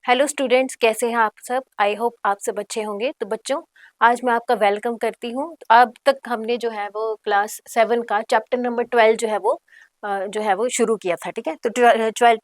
Hello students, कैसे हैं आप सब। आई होप आप सब अच्छे होंगे। तो बच्चों, आज मैं आपका वेलकम करती हूँ। अब तक हमने जो है वो क्लास 7 का चैप्टर नंबर 12 जो है वो शुरू किया था। ठीक है, तो 12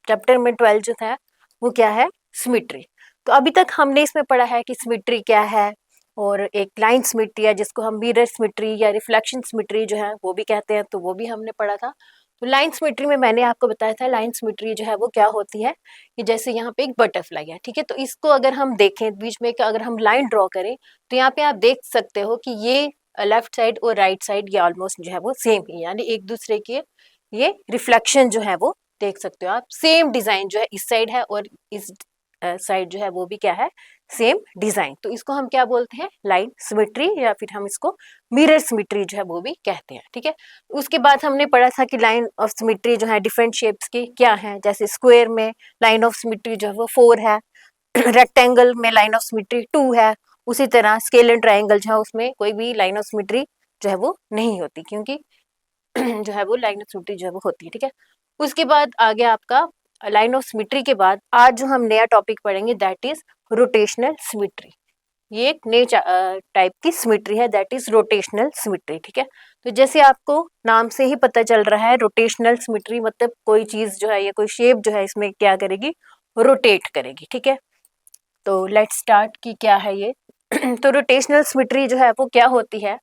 चैप्टर नंबर 12 जो था वो क्या है, सिमेट्री। तो अभी तक हमने इसमें पढ़ा है कि सिमेट्री क्या है, और एक लाइन सिमेट्री है जिसको हम मिरर सिमेट्री या रिफ्लेक्शन सिमेट्री जो है वो भी कहते हैं, तो वो भी हमने पढ़ा था। तो लाइन सिमेट्री में मैंने आपको बताया था लाइन सिमेट्री जो है वो क्या होती है, कि जैसे यहाँ पे एक बटरफ्लाई है। ठीक है, तो इसको अगर हम देखें बीच में अगर हम लाइन ड्रॉ करें, तो यहाँ पे आप देख सकते हो कि ये लेफ्ट साइड और राइट साइड ये ऑलमोस्ट जो है वो सेम ही, यानी एक दूसरे के ये रिफ्लेक्शन जो है वो देख सकते हो आप। सेम डिजाइन जो है इस साइड है और इस साइड जो है वो भी क्या है, सेम डिजाइन। तो इसको हम क्या बोलते हैं, लाइन सिमेट्री, या फिर हम इसको मिरर सिमेट्री जो है वो भी कहते हैं। ठीक है, उसके बाद हमने पढ़ा था कि लाइन ऑफ सिमेट्री जो है डिफरेंट शेप्स की क्या है। जैसे स्क्वायर में लाइन ऑफ सिमेट्री जो है वो 4 है, रेक्टेंगल में लाइन ऑफ सिमेट्री 2 है। उसी तरह स्केल एंड ट्रायंगल जो है उसमें कोई भी लाइन ऑफ सिमेट्री जो है वो नहीं होती, क्योंकि जो है वो लाइन ऑफ सिमेट्री जो है वो होती है। ठीक है, उसके बाद आ गया आपका लाइन ऑफ सिमेट्री के बाद आज जो हम नया टॉपिक पढ़ेंगे दैट इज रोटेशनल सिमेट्री। ये एक नए टाइप की सिमेट्री है, दैट इज रोटेशनल सिमेट्री। ठीक है, तो जैसे आपको नाम से ही पता चल रहा है, रोटेशनल सिमेट्री मतलब कोई चीज जो है या कोई शेप जो है इसमें क्या करेगी, रोटेट करेगी। ठीक है, तो लेट्स स्टार्ट कि क्या है ये। तो रोटेशनल सिमेट्री जो है वो क्या होती है,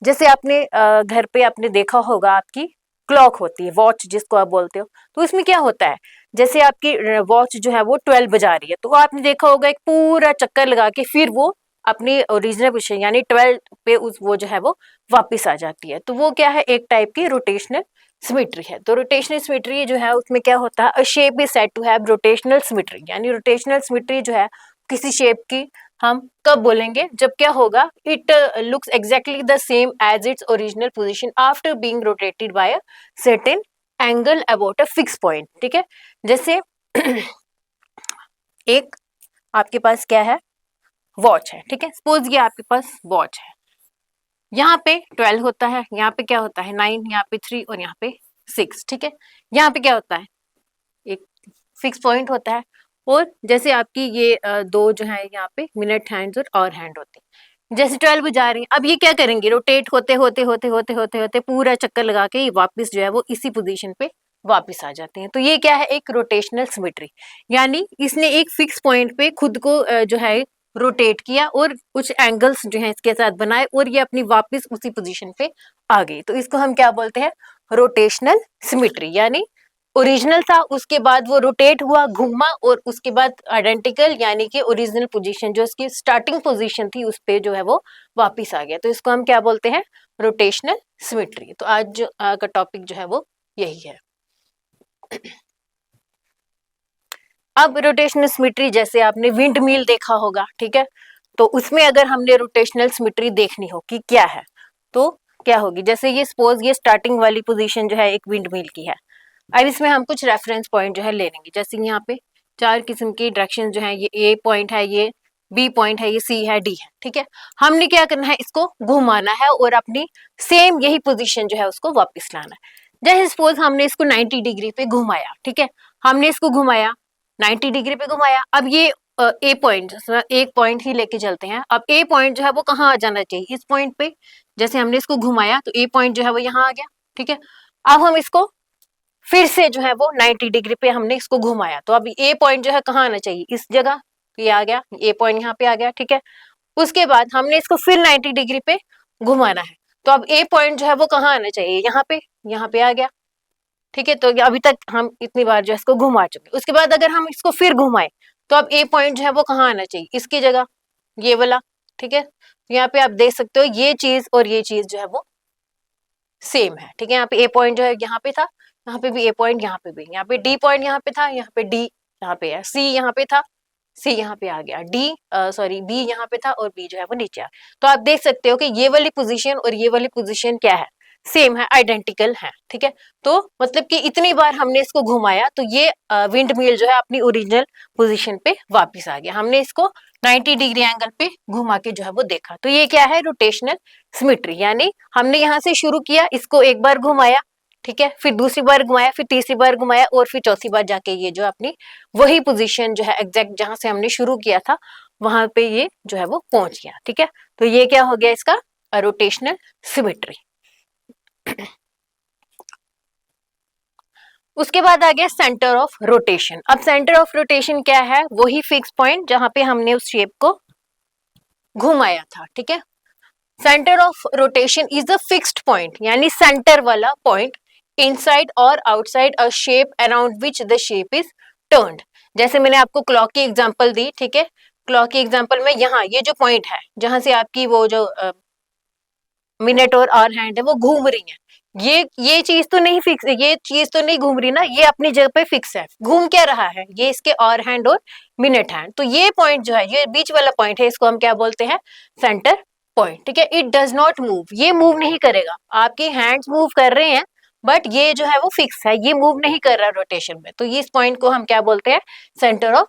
जैसे आपने घर पे आपने देखा होगा, आपकी क्लॉक होती है, वॉच जिसको आप बोलते हो। तो इसमें क्या होता है, जैसे आपकी वॉच जो है वो 12 बजा रही है, तो आपने देखा होगा एक पूरा चक्कर लगा के फिर वो अपनी ओरिजिनल पोजीशन यानी 12 पे उस वो जो है वो वापस आ जाती है। तो वो क्या है, एक टाइप की रोटेशनल सिमेट्री है। तो रोटेशनल सिमेट्री जो है उसमें क्या होता है, a shape is said to have rotational symmetry, यानी रोटेशनल सिमेट्री जो है किसी शेप की हम कब बोलेंगे, जब क्या होगा, it looks exactly the same as its original position after being rotated by a certain angle about a fix point. ठीक है, जैसे एक आपके पास क्या है, वॉच है। ठीक है, सपोज ये आपके पास वॉच है, यहाँ पे 12 होता है, यहाँ पे क्या होता है 9, यहाँ पे 3 और यहाँ पे 6। ठीक है, यहाँ पे क्या होता है, एक फिक्स पॉइंट होता है। और जैसे आपकी ये दो जो है यहाँ पे मिनट हैंड्स और हैंड होते हैं, जैसे 12 बजा रही है, अब ये क्या करेंगे, रोटेट होते होते होते होते होते होते पूरा चक्कर लगा के वापस जो है वो इसी पोजीशन पे वापस आ जाते हैं। तो ये क्या है, एक रोटेशनल सिमेट्री, यानी इसने एक फिक्स पॉइंट पे खुद को जो है रोटेट किया और कुछ एंगल्स जो है इसके साथ बनाए और ये अपनी वापस उसी पोजीशन पे आ गई। तो इसको हम क्या बोलते हैं, रोटेशनल सिमेट्री। यानी ओरिजिनल था, उसके बाद वो रोटेट हुआ, घूमा, और उसके बाद आइडेंटिकल यानी कि ओरिजिनल पोजीशन जो इसकी स्टार्टिंग पोजीशन थी उस पे जो है वो वापस आ गया। तो इसको हम क्या बोलते हैं, रोटेशनल सिमेट्री। तो आज का टॉपिक जो है वो यही है। अब रोटेशनल सिमेट्री, जैसे आपने विंड मिल देखा होगा, ठीक है, तो उसमें अगर हमने रोटेशनल सिमेट्री देखनी हो कि क्या है, तो क्या होगी, जैसे ये सपोज ये स्टार्टिंग वाली पोजीशन जो है एक विंड मिल की है। अब इसमें हम कुछ रेफरेंस पॉइंट जो है ले लेंगे, जैसे यहाँ पे 4 किस्म की डायरेक्शन जो है, ये ए पॉइंट है, ये बी पॉइंट है, ये सी है, डी है। ठीक है, हमने क्या करना है, इसको घुमाना है और अपनी सेम यही पोजीशन जो है उसको वापस लाना है। जैसे सपोज हमने इसको 90 डिग्री पे घुमाया, ठीक है, हमने इसको घुमाया 90 डिग्री पे घुमाया। अब ये ए पॉइंट, एक पॉइंट ही लेके चलते हैं। अब ए पॉइंट जो है वो कहाँ आ जाना चाहिए, इस पॉइंट पे। जैसे हमने इसको घुमाया तो ए पॉइंट जो है वो यहाँ आ गया। ठीक है, अब हम इसको फिर से जो है वो 90 डिग्री पे हमने इसको घुमाया, तो अब ए पॉइंट जो है कहाँ आना चाहिए, इस जगह। ये आ गया, ए पॉइंट यहाँ पे आ गया। ठीक है, उसके बाद हमने इसको फिर 90 डिग्री पे घुमाना है, तो अब ए पॉइंट जो है वो कहाँ आना चाहिए, यहाँ पे आ गया। ठीक है, तो अभी तक हम इतनी बार जो है इसको घुमा चुके। उसके बाद अगर हम इसको फिर घुमाए, तो अब ए पॉइंट जो है वो कहाँ आना चाहिए, इसकी जगह, ये वाला। ठीक है, यहाँ पे आप देख सकते हो ये चीज और ये चीज जो है वो सेम है। ठीक है, यहाँ पे ए पॉइंट जो है यहाँ पे था, यहाँ पे भी ए पॉइंट, यहाँ पे भी, यहाँ पे डी पॉइंट यहाँ पे था, यहाँ पे डी यहाँ पे है, सी यहाँ पे था, सी यहाँ पे आ गया, डी सॉरी बी यहाँ पे था और बी जो है वो नीचे आ। तो आप देख सकते हो कि ये वाली पोजीशन और ये वाली पोजीशन क्या है, सेम है, आइडेंटिकल है। ठीक है, तो मतलब कि इतनी बार हमने इसको घुमाया तो ये विंड मिल जो है अपनी ओरिजिनल पोजीशन पे वापस आ गया। हमने इसको 90 डिग्री एंगल पे घुमा के जो है वो देखा। तो ये क्या है, रोटेशनल सिमेट्री, यानी हमने यहाँ से शुरू किया, इसको एक बार घुमाया, ठीक है, फिर दूसरी बार घुमाया, फिर तीसरी बार घुमाया और फिर चौथी बार जाके ये जो अपनी वही पोजीशन जो है एग्जैक्ट जहां से हमने शुरू किया था वहां पे ये जो है वो पहुंच गया। ठीक है, तो ये क्या हो गया इसका रोटेशनल सिमेट्री। उसके बाद आ गया सेंटर ऑफ रोटेशन। अब सेंटर ऑफ रोटेशन क्या है, वही फिक्स पॉइंट जहां पे हमने उस शेप को घुमाया था। ठीक है, centre of rotation is the fixed point, यानी सेंटर वाला पॉइंट इनसाइड और outside a shape around which the shape is turned. जैसे मैंने आपको क्लॉक की एग्जांपल दी, ठीक है, क्लॉक की एग्जांपल में यहाँ ये जो पॉइंट है जहां से आपकी वो जो मिनट और आवर हैंड है वो घूम रही है, ये चीज तो नहीं फिक्स, ये चीज तो नहीं घूम रही ना, ये अपनी जगह पे फिक्स है। घूम क्या रहा है, ये इसके आवर हैंड और मिनट हैंड। तो ये पॉइंट जो है, ये बीच वाला पॉइंट है, इसको हम क्या बोलते हैं, सेंटर पॉइंट। ठीक है, इट डज नॉट मूव, ये मूव नहीं करेगा। आपके हैंड्स मूव कर रहे हैं बट ये जो है वो फिक्स है, ये मूव नहीं कर रहा रोटेशन में। तो इस पॉइंट को हम क्या बोलते हैं, सेंटर ऑफ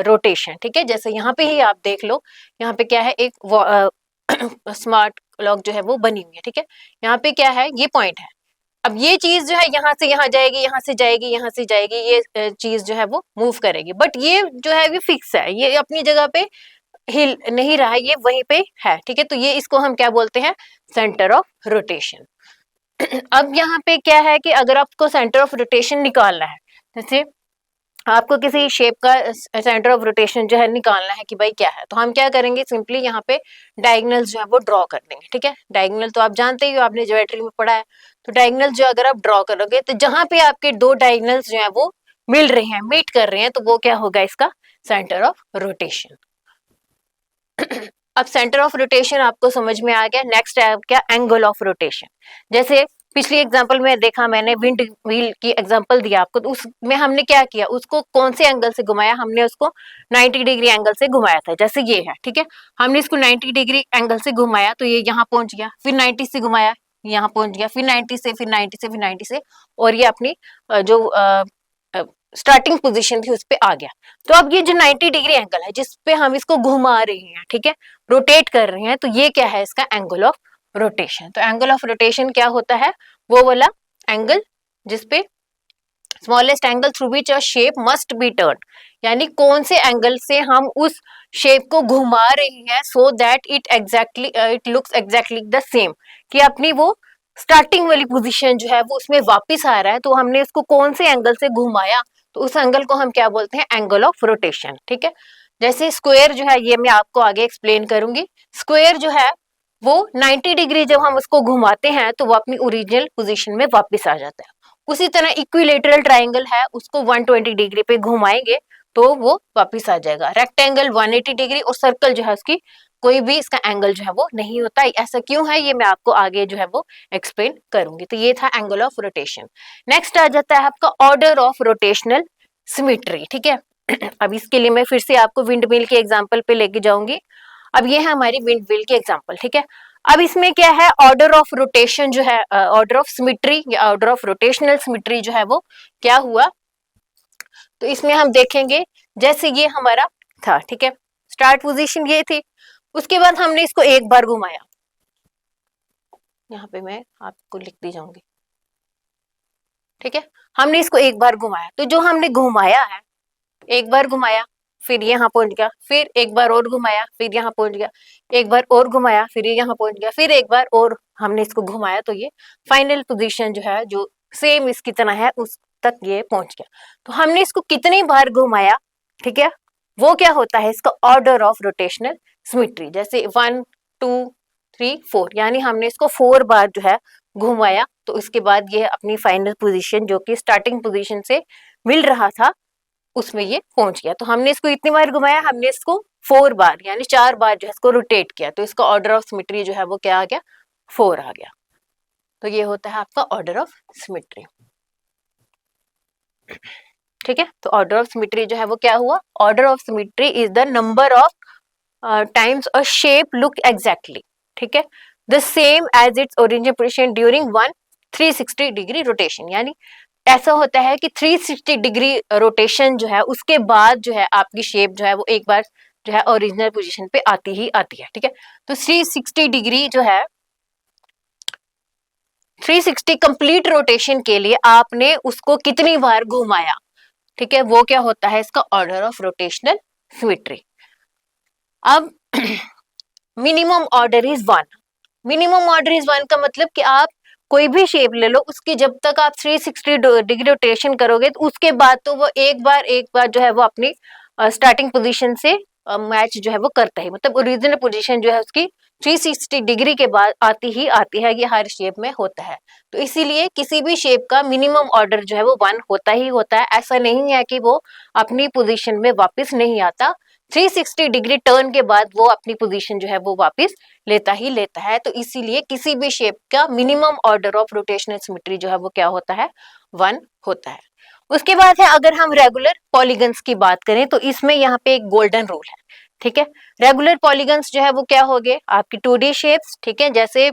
रोटेशन। ठीक है, जैसे यहाँ पे ही आप देख लो, यहाँ पे क्या है, एक स्मार्ट क्लॉक जो है वो बनी हुई है। ठीक है, यहाँ पे क्या है, ये पॉइंट है। अब ये चीज जो है यहाँ से यहाँ जाएगी, यहाँ से जाएगी, यहाँ से जाएगी, ये चीज जो है वो मूव करेगी, बट ये जो है ये फिक्स है, ये अपनी जगह पे हिल नहीं रहा है, ये वहीं पे है। ठीक है, तो ये इसको हम क्या बोलते हैं, सेंटर ऑफ रोटेशन। अब यहाँ पे क्या है कि अगर आपको सेंटर ऑफ रोटेशन निकालना है, जैसे आपको किसी शेप का सेंटर ऑफ रोटेशन जो है निकालना है कि भाई क्या है, तो हम क्या करेंगे, सिंपली यहाँ पे डायगोनल जो है वो ड्रॉ कर देंगे। ठीक है, डायगोनल तो आप जानते ही हो, आपने ज्योमेट्री में पढ़ा है। तो डायगोनल जो अगर आप ड्रॉ करोगे तो जहां पे आपके दो डायगोनल्स जो है वो मिल रहे हैं, मीट कर रहे हैं, तो वो क्या होगा, इसका सेंटर ऑफ रोटेशन। अब सेंटर ऑफ रोटेशन आपको समझ में आ गया। नेक्स्ट है क्या, एंगल ऑफ रोटेशन। जैसे पिछली एग्जांपल में देखा मैंने, विंड व्हील की एग्जांपल दिया आपको, तो उसमें हमने क्या किया, उसको कौन से एंगल से घुमाया, हमने उसको 90 डिग्री एंगल से घुमाया था। जैसे ये है, ठीक है, हमने इसको 90 डिग्री एंगल से घुमाया तो ये यहाँ पहुंच गया, फिर 90 से घुमाया यहाँ पहुंच गया, फिर 90 से, फिर 90 से, फिर 90 से, और ये अपनी जो स्टार्टिंग पोजीशन थी उस पे आ गया। तो अब ये जो 90 डिग्री एंगल है जिस पे हम इसको घुमा रहे हैं, ठीक है, रोटेट कर रहे हैं, तो ये क्या है, इसका एंगल ऑफ रोटेशन। तो एंगल ऑफ रोटेशन क्या होता है, वो वाला एंगल जिसपे smallest angle through which a shape must be turn, यानी कौन से एंगल से हम उस शेप को घुमा रहे हैं so that it looks exactly the same, कि अपनी वो स्टार्टिंग वाली पोजीशन जो है वो उसमें वापस आ रहा है। तो हमने इसको कौन से एंगल से घुमाया, तो उस एंगल को हम क्या बोलते हैं, एंगल ऑफ रोटेशन। ठीक है, जैसे स्क्वायर जो है, ये मैं आपको आगे एक्सप्लेन करूंगी। स्क्वायर जो है वो 90 डिग्री जब हम उसको घुमाते हैं तो वो अपनी ओरिजिनल पोजीशन में वापस आ जाता है। उसी तरह इक्विलेटरल ट्राइंगल है, उसको 120 डिग्री पे घुमाएंगे तो वो वापस आ जाएगा। रेक्टेंगल 180 डिग्री, और सर्कल जो है उसकी कोई भी इसका एंगल जो है वो नहीं होता। ऐसा क्यों है, ये मैं आपको आगे जो है वो एक्सप्लेन करूंगी। तो ये था एंगल ऑफ रोटेशन। नेक्स्ट आ जाता है आपका ऑर्डर ऑफ रोटेशनल सिमेट्री। ठीक है, अब इसके लिए मैं फिर से आपको विंड मिल के एग्जाम्पल पे लेके जाऊंगी। अब ये है हमारी विंड व्हील की एग्जांपल। ठीक है, अब इसमें क्या है, ऑर्डर ऑफ रोटेशन जो है, ऑर्डर ऑफ सिमेट्री या ऑर्डर ऑफ रोटेशनल सिमेट्री जो है वो क्या हुआ, तो इसमें हम देखेंगे जैसे ये हमारा था। ठीक है, स्टार्ट पोजीशन ये थी, उसके बाद हमने इसको एक बार घुमाया, यहाँ पे मैं आपको लिख दी जाऊंगी। ठीक है, हमने इसको एक बार घुमाया, तो जो हमने घुमाया है, एक बार घुमाया, फिर यहाँ पहुंच गया, फिर एक बार और घुमाया, फिर यहाँ पहुंच गया, एक बार और घुमाया, फिर ये यहाँ पहुंच गया, फिर एक बार और हमने इसको घुमाया, तो ये फाइनल पोजीशन जो है जो सेम इसकी तरह है उस तक ये पहुंच गया। तो हमने इसको कितनी बार घुमाया, ठीक है, वो क्या होता है, इसका ऑर्डर ऑफ रोटेशनल सिमेट्री। जैसे 1 2 3 4, यानी हमने इसको 4 बार जो है घुमाया, तो उसके बाद ये अपनी फाइनल पोजीशन जो कि स्टार्टिंग पोजीशन से मिल रहा था उसमें ये पहुंच गया। तो हमने इसको इतनी बार घुमाया, हमने इसको 4 बार यानी 4 बार जो है इसको रोटेट किया, तो इसका ऑर्डर ऑफ सिमेट्री जो है वो क्या आ गया, 4 आ गया। तो ये होता है आपका ऑर्डर ऑफ सिमेट्री। ठीक है, तो ऑर्डर ऑफ सिमेट्री जो है वो क्या हुआ, order of symmetry is the number of times a shape look exactly, ठीक है, the same as its original position during one 360 degree rotation. यानी ऐसा होता है कि 360 डिग्री रोटेशन जो है उसके बाद जो है आपकी शेप जो है वो एक बार जो है ओरिजिनल पोजीशन पे आती ही आती है। ठीक है, तो 360 डिग्री जो है 360 कंप्लीट रोटेशन के लिए आपने उसको कितनी बार घुमाया, ठीक है, वो क्या होता है इसका ऑर्डर ऑफ रोटेशनल सिमेट्री। अब minimum order is 1। Minimum order is 1 का मतलब कि आप कोई भी शेप ले लो, उसकी जब तक आप 360 डिग्री रोटेशन करोगे तो उसके बाद तो वो एक बार जो है वो अपनी स्टार्टिंग पोजीशन से मैच जो है वो करता है, मतलब ओरिजिनल पोजीशन जो है उसकी 360 डिग्री के बाद आती है, ये हर शेप में होता है। तो इसीलिए किसी भी शेप का मिनिमम ऑर्डर जो है वो 1 होता ही होता है। ऐसा नहीं है कि वो अपनी पोजीशन में वापस नहीं आता, 360 डिग्री टर्न के बाद वो अपनी पोजीशन जो है वो वापस लेता ही लेता है। तो इसीलिए किसी भी शेप का minimum order of rotational symmetry जो है वो क्या होता है, 1 होता है। उसके बाद है अगर हम रेगुलर पॉलीगन्स की बात करें तो इसमें यहाँ पे एक गोल्डन रूल है, ठीक है। रेगुलर पॉलीगन्स जो है वो क्या हो गए, आपकी 2D शेप्स, ठीक है, जैसे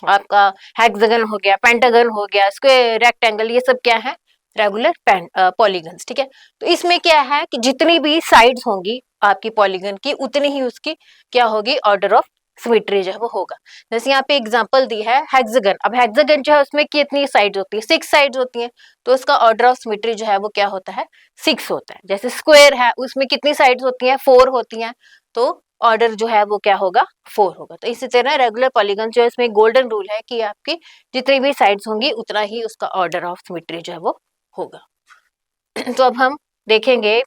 आपका हेक्सागन हो गया, पेंटागन हो गया, स्क्वायर, रेक्टेंगल, ये सब क्या है, रेगुलर पॉलीगन्स, ठीक है। तो इसमें क्या है कि जितनी भी साइड्स होंगी आपकी पॉलीगन की उतनी ही उसकी क्या होगी, ऑर्डर ऑफ सिमेट्री जो है वो होगा। जैसे यहाँ पे एग्जांपल दी है हेक्सागन। अब हेक्सागन जो है उसमें कितनी साइड्स होती है, 6 साइड्स होती हैं, तो उसका ऑर्डर ऑफ सिमेट्री जो है वो क्या होता है, 6 होता है। जैसे स्क्वायर है उसमें कितनी साइड्स होती हैं, 4 होती हैं, तो ऑर्डर जो है वो क्या होगा, 4 होगा। तो इसी तरह रेगुलर पॉलीगन जो है इसमें गोल्डन रूल है कि आपकी जितनी भी साइड्स होंगी उतना ही उसका ऑर्डर ऑफ सिमेट्री जो है वो होगा। तो अब हम देखेंगे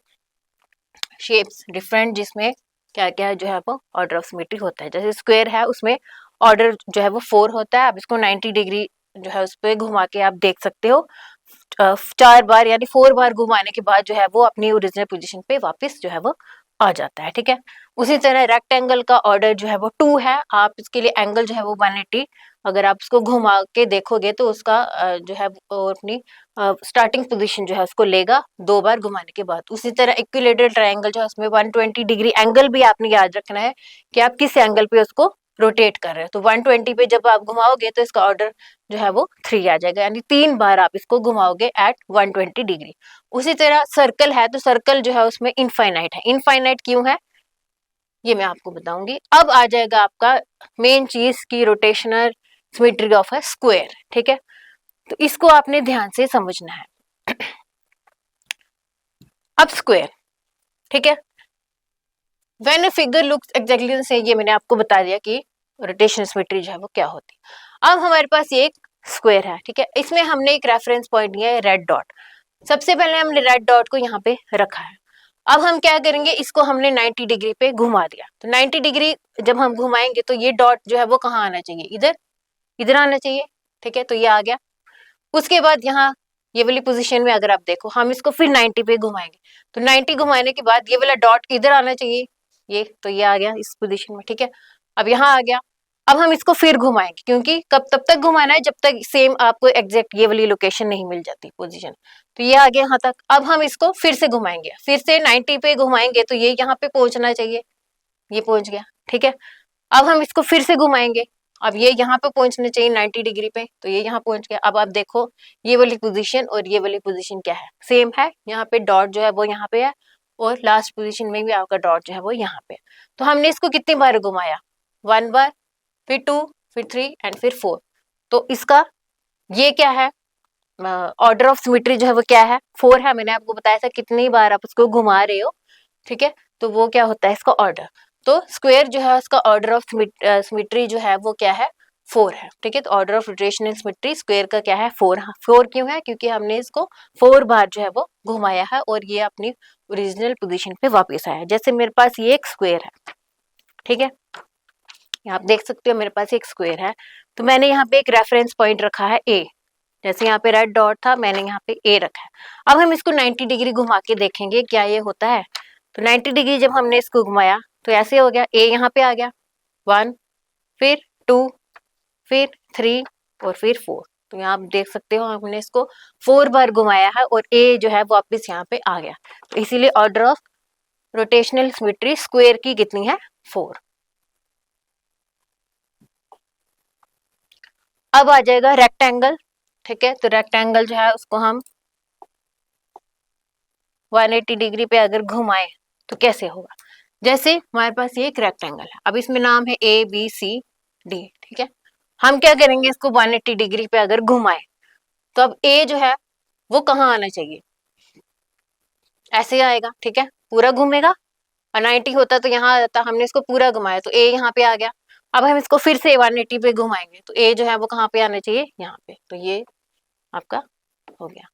शेप्स डिफरेंट जिसमें क्या क्या जो है वो ऑर्डर ऑफ सिमेट्री होता है। जैसे स्क्वायर है उसमें ऑर्डर जो है वो 4 होता है। आप इसको 90 डिग्री जो है उस पर घुमा के आप देख सकते हो, 4 बार यानी 4 बार घुमाने के बाद जो है वो अपनी ओरिजिनल पोजीशन पे वापस जो है वो आ जाता है, ठीक है। उसी तरह रेक्टेंगल का ऑर्डर जो है वो 2 है। आप इसके लिए एंगल जो है वो 180, अगर आप उसको घुमा के देखोगे तो उसका जो है वो अपनी स्टार्टिंग पोजीशन जो है उसको लेगा 2 बार घुमाने के बाद। उसी तरह इक्विलेटरल ट्रायंगल जो है उसमें 120 डिग्री एंगल भी आपने याद रखना है कि आप किस एंगल पे उसको रोटेट कर रहे हैं। तो 120 पे जब आप घुमाओगे तो इसका ऑर्डर जो है वो 3 आ जाएगा, यानी 3 बार आप इसको घुमाओगे एट 120 डिग्री। उसी तरह सर्कल है तो सर्कल जो है उसमें इनफाइनाइट है। इनफाइनाइट क्यों है ये मैं आपको बताऊंगी। अब आ जाएगा आपका मेन चीज की rotational symmetry of a square, ठीक है। तो इसको आपने ध्यान से समझना है। अब स्क्वायर, ठीक है, when a figure looks exactly the same, ये मैंने आपको बता दिया कि रोटेशनल सिमेट्री जो है वो क्या होती है। अब हमारे पास ये एक स्क्वायर है, ठीक है, इसमें हमने एक रेफरेंस पॉइंट लिया है रेड डॉट। सबसे पहले हमने रेड डॉट को यहाँ पे रखा है। अब हम क्या करेंगे, इसको हमने 90 डिग्री पे घुमा दिया। तो 90 डिग्री जब हम घुमाएंगे तो ये डॉट जो है वो कहाँ आना चाहिए, इधर, इधर आना चाहिए, ठीक है। तो ये आ गया। उसके बाद यहाँ ये वाली पोजीशन में अगर आप देखो हम इसको फिर 90 पे घुमाएंगे, तो 90 घुमाने के बाद ये वाला डॉट इधर आना चाहिए, ये, तो ये आ गया इस पोजीशन में, ठीक है। अब यहाँ आ गया। अब हम इसको फिर घुमाएंगे, क्योंकि कब तब तक घुमाना है जब तक सेम आपको एग्जैक्ट ये वाली लोकेशन नहीं मिल जाती पोजीशन। तो ये आ गया यहाँ तक। अब हम इसको फिर से घुमाएंगे, फिर से 90 पे घुमाएंगे तो ये यहाँ पे पहुंचना चाहिए, ये पहुंच गया, ठीक है। अब हम इसको फिर से घुमाएंगे, अब ये यहाँ पे पहुंचना चाहिए 90 डिग्री पे, तो ये यहाँ पहुंच गया। अब आप देखो ये वाली पोजीशन और ये वाली पोजीशन क्या है, सेम है। यहाँ पे डॉट जो है वो यहाँ पे है और लास्ट पोजीशन में भी आपका डॉट जो है वो यहाँ पे। तो हमने इसको कितनी बार घुमाया, 1 बार, फिर 2, फिर 3 एंड फिर 4। तो इसका ये क्या है, ऑर्डर ऑफ सिमेट्री जो है वो क्या है, 4 है। मैंने आपको बताया था कितनी बार आप उसको घुमा रहे हो, ठीक है। तो वो क्या होता है इसका ऑर्डर। तो स्क्वायर जो है उसका ऑर्डर ऑफ सिमेट्री जो है वो क्या है, 4 है, ठीक है। तो order of rotational symmetry square का क्या है, 4। 4 क्यों है, क्योंकि हमने इसको 4 बार जो है वो घुमाया है और ये अपनी ओरिजिनल पोजीशन पे वापस आया। जैसे मेरे पास ये एक स्क्वायर है, ठीक है, आप देख सकते हो मेरे पास एक स्क्वायर है, तो मैंने यहाँ पे एक रेफरेंस पॉइंट रखा है ए। जैसे यहाँ पे रेड डॉट था, मैंने यहाँ पे ए रखा है। अब हम इसको 90 डिग्री घुमा के देखेंगे क्या ये होता है। तो 90 डिग्री जब हमने इसको घुमाया तो ऐसे हो गया, ए यहाँ पे आ गया, 1, फिर 2, फिर 3 और फिर 4। तो यहाँ आप देख सकते हो हमने इसको 4 बार घुमाया है और ए जो है वापस यहाँ पे आ गया। तो इसीलिए order of rotational symmetry square की कितनी है, 4। अब आ जाएगा रेक्टेंगल, ठीक है। तो रेक्टेंगल जो है उसको हम 180 डिग्री पे अगर घुमाए तो कैसे होगा। जैसे हमारे पास ये एक रेक्टेंगल है, अब इसमें नाम है ए बी सी डी, ठीक है। हम क्या करेंगे, इसको 180 डिग्री पे अगर घुमाए तो अब ए जो है वो कहाँ आना चाहिए, ऐसे आएगा, ठीक है, पूरा घूमेगा। और 90 होता तो यहाँ आ जाता, हमने इसको पूरा घुमाया तो ए यहाँ पे आ गया। अब हम इसको फिर से 180 पे घुमाएंगे तो ए जो है वो कहाँ पे आना चाहिए, यहाँ पे। तो ये आपका हो गया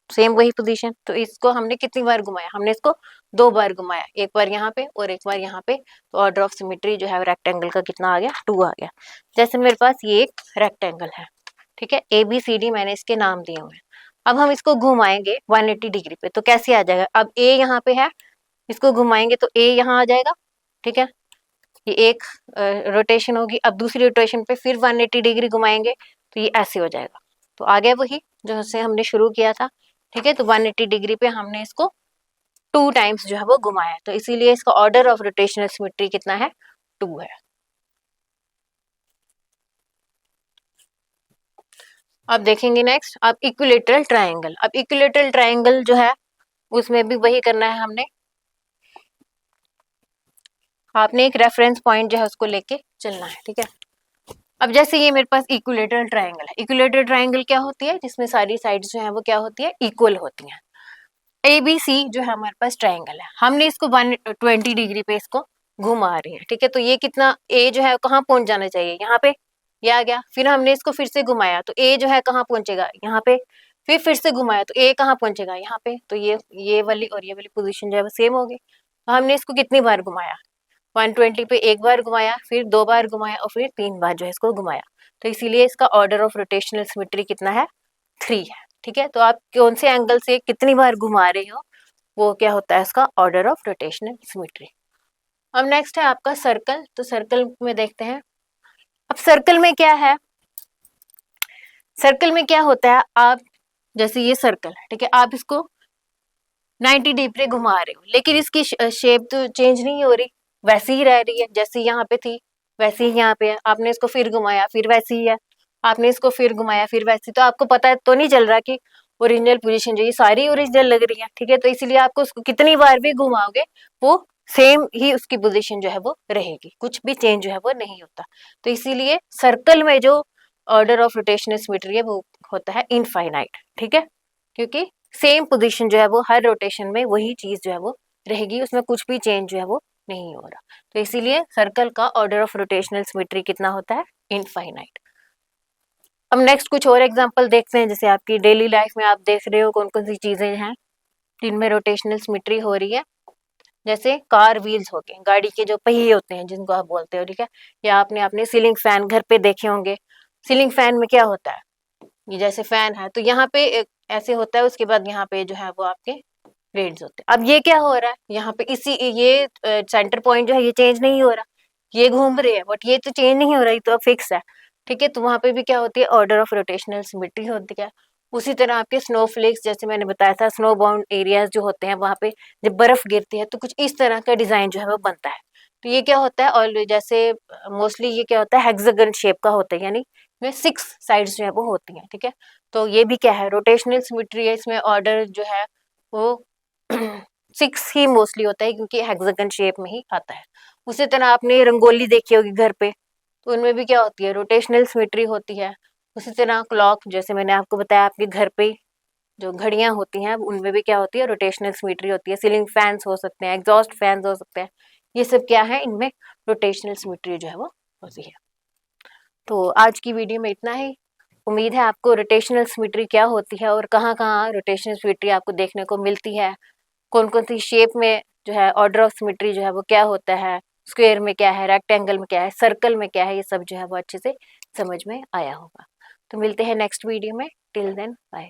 सेम वही पोजीशन। तो इसको हमने कितनी बार घुमाया, हमने इसको 2 बार घुमाया, एक बार यहाँ पे और एक बार यहाँ पे। तो ऑर्डर ऑफ सिमेट्री जो है रेक्टेंगल का कितना आ गया, 2 आ गया। जैसे मेरे पास ये एक रेक्टेंगल है, ठीक है, ए बी सी डी मैंने इसके नाम दिए हुए हैं। अब हम इसको घुमाएंगे 180 डिग्री पे तो कैसे आ जाएगा, अब ए यहाँ पे है, इसको घुमाएंगे तो ए यहाँ आ जाएगा, ठीक है, ये एक रोटेशन होगी। अब दूसरी रोटेशन पे फिर 180 डिग्री घुमाएंगे तो ये ऐसे हो जाएगा। तो आ गया वही जो से हमने शुरू किया था, ठीक है। तो 180 डिग्री पे हमने इसको 2 टाइम्स जो है वो घुमाया, तो इसीलिए इसका ऑर्डर ऑफ रोटेशनल सिमेट्री कितना है, 2 है। अब देखेंगे नेक्स्ट, अब इक्विलेटरल ट्रायंगल। अब इक्विलेटरल ट्रायंगल जो है उसमें भी वही करना है हमने, आपने एक रेफरेंस पॉइंट जो है उसको लेके चलना है, ठीक है। अब जैसे ये मेरे पास इक्विलेटरल ट्रायंगल है, इक्विलेटरल ट्रायंगल क्या होती है, जिसमें सारी साइड्स जो है वो क्या होती है, इक्वल होती हैं। ABC जो है हमारे पास ट्रायंगल है, हमने इसको 120 डिग्री पे इसको घुमा रही है, ठीक है। तो ये कितना, ए जो है कहाँ पहुंच जाना चाहिए, यहाँ पे, ये आ गया। फिर हमने इसको फिर से घुमाया तो ए जो है कहाँ पहुंचेगा, यहाँ पे। फिर से घुमाया तो ए कहाँ पहुंचेगा, यहाँ पे। तो ये वाली और ये वाली पोजीशन जो है वो सेम होगी। तो हमने इसको कितनी बार घुमाया, 120 पे एक बार घुमाया, फिर 2 बार घुमाया और फिर 3 बार जो है इसको घुमाया। तो इसीलिए इसका ऑर्डर ऑफ रोटेशनल सिमेट्री कितना है, 3 है, ठीक है। तो आप कौन से एंगल से कितनी बार घुमा रहे हो वो क्या होता है इसका ऑर्डर ऑफ रोटेशनल सिमेट्री। अब नेक्स्ट है आपका सर्कल। तो सर्कल में देखते हैं, अब सर्कल में क्या है, सर्कल में क्या होता है, आप जैसे ये सर्कल है, ठीक है, आप इसको 90 डिग्री पे घुमा रहे हो लेकिन इसकी शेप तो चेंज नहीं हो रही, वैसी ही रह रही है, जैसी यहाँ पे थी वैसी ही यहाँ पे है। आपने इसको फिर घुमाया फिर वैसी ही है, आपने इसको फिर घुमाया फिर वैसी। तो आपको पता तो नहीं चल रहा कि ओरिजिनल पोजीशन जो ये सारी ओरिजिनल लग रही है, ठीक है। तो इसीलिए आपको उसको कितनी बार भी घुमाओगे वो सेम ही उसकी पोजीशन जो है वो रहेगी, कुछ भी चेंज जो है वो नहीं होता। तो इसीलिए सर्कल में जो ऑर्डर ऑफ रोटेशनल सिमेट्री है वो होता है इनफाइनाइट, ठीक है, क्योंकि सेम पोजीशन जो है वो हर रोटेशन में वही चीज जो है वो रहेगी, उसमें कुछ भी चेंज जो है वो नहीं हो रहा। तो इसीलिए सर्कल का ऑर्डर ऑफ रोटेशनल सिमेट्री कितना होता है, इनफाइनाइट। अब नेक्स्ट कुछ और एग्जांपल देखते हैं, जैसे आपकी डेली लाइफ में आप देख रहे हो कौन कौन सी चीजें हैं जिनमें रोटेशनल सिमेट्री हो रही है। जैसे कार व्हील्स हो गए, गाड़ी के जो पहिए होते हैं जिनको आप बोलते हो, ठीक है। या आपने अपने सीलिंग फैन घर पे देखे होंगे, सीलिंग फैन में क्या होता है, ये जैसे फैन है तो यहाँ पे ऐसे होता है, उसके बाद यहाँ पे जो है वो आपके ब्लेड्स होते हैं। अब ये क्या हो रहा है, यहाँ पे इसी ये सेंटर पॉइंट जो है ये चेंज नहीं हो रहा, ये घूम रही है बट ये तो चेंज नहीं हो रही, तो फिक्स है, ठीक है। तो वहां पे भी क्या होती है, ऑर्डर ऑफ रोटेशनल सिमेट्री होती है। उसी तरह आपके स्नोफ्लेक्स, जैसे मैंने बताया था, स्नो बाउंड एरियाज जो होते हैं वहां पे जब बर्फ गिरती है तो कुछ इस तरह का डिजाइन जो है वो बनता है। तो ये क्या होता है, और जैसे मोस्टली ये क्या होता है, हेक्सागन शेप का होता है, यानी में 6 साइड्स जो है वो होती हैं, ठीक है। तो ये भी क्या है, रोटेशनल सिमेट्री है, इसमें ऑर्डर जो है वो 6 ही मोस्टली होता है क्योंकि हेक्सागन शेप में ही आता है। उसी तरह आपने रंगोली देखी होगी घर पे, तो उनमें भी क्या होती है, रोटेशनल सिमेट्री होती है। उसी तरह क्लॉक, जैसे मैंने आपको बताया आपके घर पे जो घड़ियां होती हैं उनमें भी क्या होती है, रोटेशनल सिमेट्री होती है। सीलिंग फैंस हो सकते हैं, एग्जॉस्ट फैंस हो सकते हैं, ये सब क्या है, इनमें रोटेशनल सिमेट्री जो है वो होती है। तो आज की वीडियो में इतना ही। उम्मीद है आपको रोटेशनल सिमेट्री क्या होती है और कहाँ कहाँ रोटेशनल सिमेट्री आपको देखने को मिलती है, कौन कौन सी शेप में जो है ऑर्डर ऑफ सिमेट्री जो है वो क्या होता है, स्क्वायर में क्या है, रेक्टेंगल में क्या है, सर्कल में क्या है, ये सब जो है वो अच्छे से समझ में आया होगा। तो मिलते हैं नेक्स्ट वीडियो में, टिल देन बाय।